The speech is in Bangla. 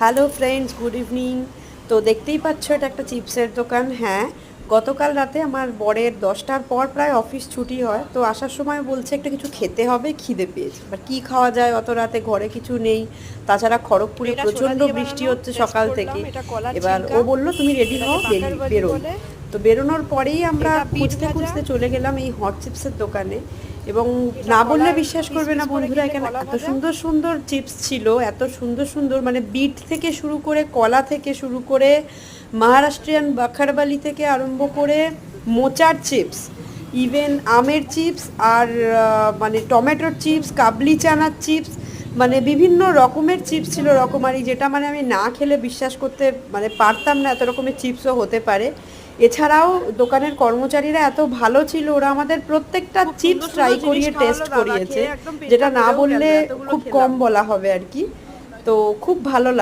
Hello friends, good evening. তো দেখতেই পাচ্ছ এটা একটা চিপসের দোকান। হ্যাঁ, গতকাল রাতে আমার বরের 10টার পর প্রায় অফিস ছুটি হয়, তো আসার সময় বলছে একটা কিছু খেতে হবে, খিদে পেয়েছে। এবার কী খাওয়া যায়, অত রাতে ঘরে কিছু নেই, তাছাড়া খড়গপুরে এটা ছোলা প্রচণ্ড দিয়ে বৃষ্টি বানানো, হচ্ছে টেস্ট সকাল করলাম। থেকে। এটা কলার এবার ও ছিলকা, বলল তুমি রেডি হও, এটাকে বাকারবালি বেরোই। বলে। তো বেরোনোর পরেই আমরা এটা বিট খুঁজতে ভাজা, খুঁজতে চলে গেলাম এই হট চিপসের দোকানে। এবং এটা না বললে কলার বিশ্বাস পিস করবে পিস না করে বন্ধুরা, কেটে এখানে কলা এত ভাজা। সুন্দর সুন্দর চিপস ছিল, এত সুন্দর সুন্দর, মানে বিট থেকে শুরু করে, কলা থেকে শুরু করে, মহারাষ্ট্রিয়ান বাখারবালি থেকে আরম্ভ করে মোচার চিপস, ইভেন আমের চিপস, আর মানে টমেটোর চিপস, কাবলি চানার চিপস, মানে বিভিন্ন রকমের চিপস ছিল, রকমারি, যেটা মানে আমি না খেলে বিশ্বাস করতে মানে পারতাম না এত রকমের চিপসও হতে পারে। এছাড়াও দোকানের কর্মচারীরা এত ভালো ছিল, ওরা আমাদের প্রত্যেকটা খুব চিপস সুন্দর ট্রাই সুন্দর জিনিস করিয়ে খাওয়ালো টেস্ট দাদা, করিয়েছে, খেয়ে একদম পেটটা যেটা না ভরেও গেল, বললে এতগুলো খুব কম খেলাম। বলা হবে আর কি। তো খুব ভালো লাগে।